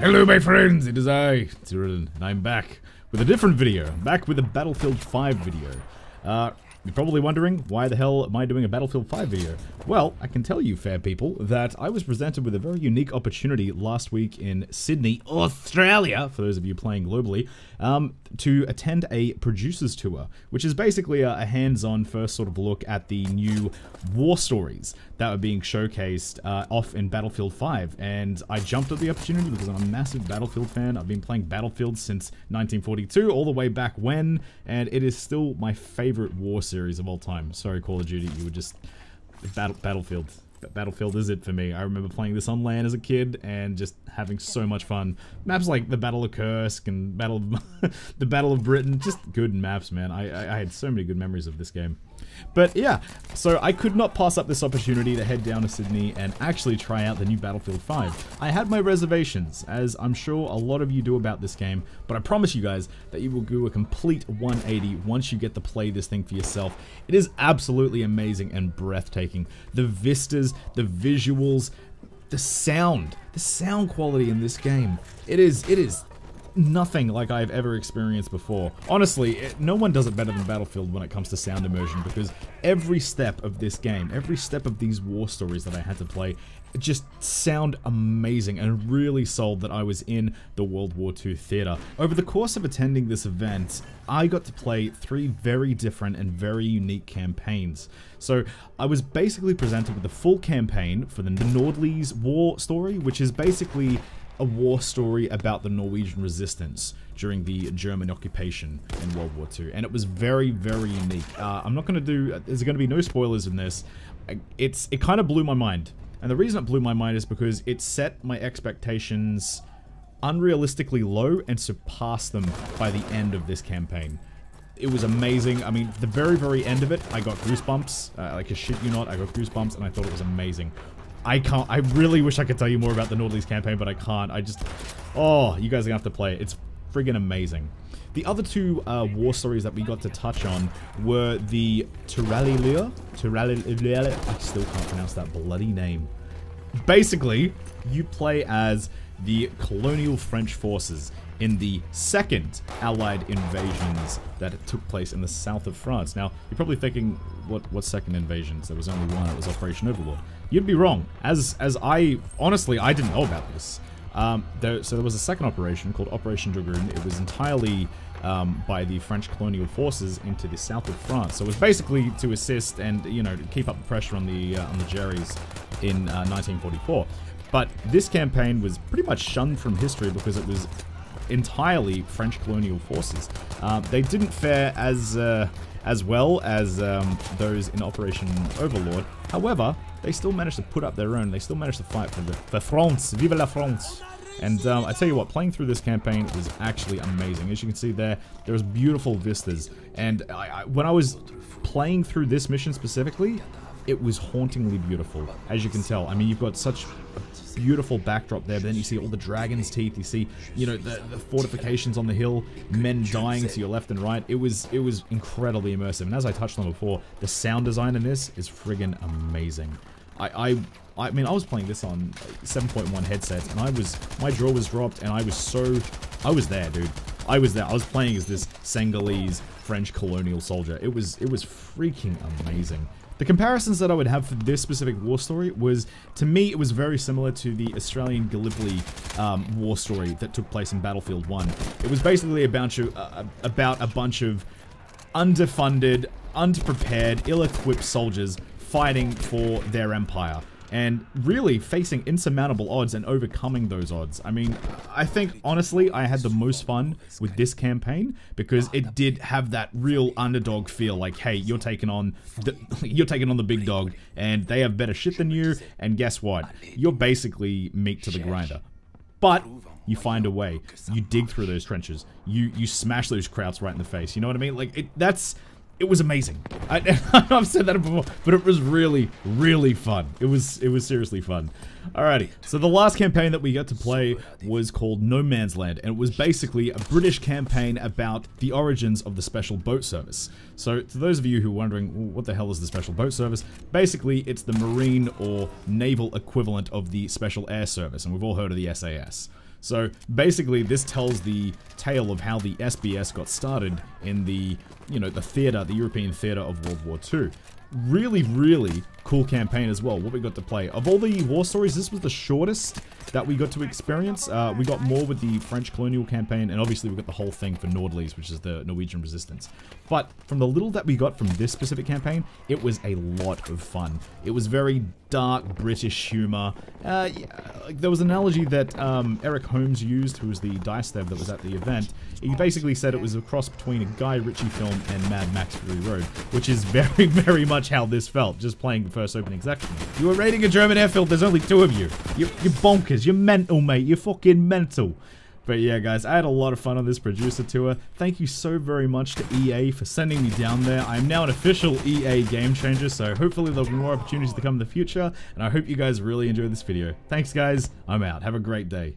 Hello my friends, it is I, Tyrann, and I'm back with a different video. I'm back with a Battlefield 5 video. You're probably wondering, why the hell am I doing a Battlefield 5 video? Well, I can tell you, fair people, that I was presented with a very unique opportunity last week in Sydney, Australia, for those of you playing globally, to attend a producers tour, which is basically a hands-on first sort of look at the new war stories that were being showcased off in Battlefield 5, and I jumped at the opportunity because I'm a massive Battlefield fan. I've been playing Battlefield since 1942, all the way back when, and it is still my favorite war series of all time. Sorry, Call of Duty, you were just... Battlefield. Battlefield is it for me. I remember playing this on LAN as a kid and just having so much fun. Maps like the Battle of Kursk and the Battle of Britain, just good maps, man. I had so many good memories of this game. But yeah, so I could not pass up this opportunity to head down to Sydney and actually try out the new Battlefield 5. I had my reservations, as I'm sure a lot of you do about this game, but I promise you guys that you will do a complete 180 once you get to play this thing for yourself. It is absolutely amazing and breathtaking. The vistas, the visuals, the sound quality in this game. It is nothing like I've ever experienced before. Honestly, no one does it better than Battlefield when it comes to sound immersion, because every step of this game, every step of these war stories that I had to play, just sound amazing and really sold that I was in the World War II theater. Over the course of attending this event, I got to play 3 very different and very unique campaigns. So I was basically presented with the full campaign for the Nordlies war story, which is basically a war story about the Norwegian resistance during the German occupation in World War II, and it was very, very unique. I'm not going to do... There's going to be no spoilers in this. It kind of blew my mind, and the reason it blew my mind is because it set my expectations unrealistically low and surpassed them by the end of this campaign. It was amazing. I mean, the very, very end of it, I got goosebumps. Like, I shit you not, I got goosebumps, and I thought it was amazing. I really wish I could tell you more about the Nordlies campaign, but I can't. Oh, you guys are gonna have to play it. It's friggin' amazing. The other 2 war stories that we got to touch on were the Tyrallilure. I still can't pronounce that bloody name. Basically, you play as the colonial French forces in the second Allied invasions that took place in the south of France. Now, you're probably thinking, what second invasions? There was only one, it was Operation Overlord. You'd be wrong, as honestly, I didn't know about this. So there was a second operation called Operation Dragoon. It was entirely by the French colonial forces into the south of France. So it was basically to assist and, you know, to keep up the pressure on the Jerrys in 1944. But this campaign was pretty much shunned from history because it was entirely French colonial forces. They didn't fare as well as those in Operation Overlord. However, they still managed to put up their own. They still managed to fight for France. Vive la France! And I tell you what, playing through this campaign was actually amazing. As you can see there was beautiful vistas. And when I was playing through this mission specifically, it was hauntingly beautiful, as you can tell. I mean, you've got such a beautiful backdrop there, but then you see all the dragon's teeth, you see, you know, the fortifications on the hill, men dying to your left and right. It was incredibly immersive, and as I touched on before, the sound design in this is friggin' amazing. I mean, I was playing this on 7.1 headsets, and my jaw was dropped, and I was there, dude. I was there. I was playing as this Senegalese French colonial soldier. It was freaking amazing. The comparisons that I would have for this specific war story was, to me, it was very similar to the Australian Gallipoli war story that took place in Battlefield 1. It was basically about a bunch of underfunded, underprepared, ill-equipped soldiers fighting for their empire, and really facing insurmountable odds and overcoming those odds. I mean, I think, honestly, I had the most fun with this campaign because it did have that real underdog feel, like, hey, you're taking on the big dog, and they have better shit than you, and guess what? You're basically meat to the grinder. But you find a way. You dig through those trenches. You smash those krauts right in the face. You know what I mean? Like, it was amazing. I've said that before, but it was really, really fun. It was seriously fun. Alrighty, so the last campaign that we got to play was called No Man's Land, and it was basically a British campaign about the origins of the Special Boat Service. So, to those of you who are wondering, well, what the hell is the Special Boat Service? Basically, it's the Marine or Naval equivalent of the Special Air Service, and we've all heard of the SAS. So basically, this tells the tale of how the SBS got started in the, you know, the theater, the European theater of World War II. Really, really cool campaign as well, what we got to play. Of all the war stories, this was the shortest that we got to experience. We got more with the French colonial campaign, and obviously we got the whole thing for Nordleys, which is the Norwegian resistance. But from the little that we got from this specific campaign, it was a lot of fun. It was very dark British humor. There was an analogy that Eric Holmes used, who was the dice dev that was at the event. He basically said it was a cross between a Guy Ritchie film and Mad Max Fury Road, which is very, very much how this felt, just playing the first opening section. You were raiding a German airfield, there's only 2 of you. You're bonkers, you're mental, mate, you're fucking mental. But yeah, guys, I had a lot of fun on this producer tour. Thank you so very much to EA for sending me down there. I am now an official EA game changer, so hopefully there'll be more opportunities to come in the future, and I hope you guys really enjoyed this video. Thanks, guys. I'm out. Have a great day.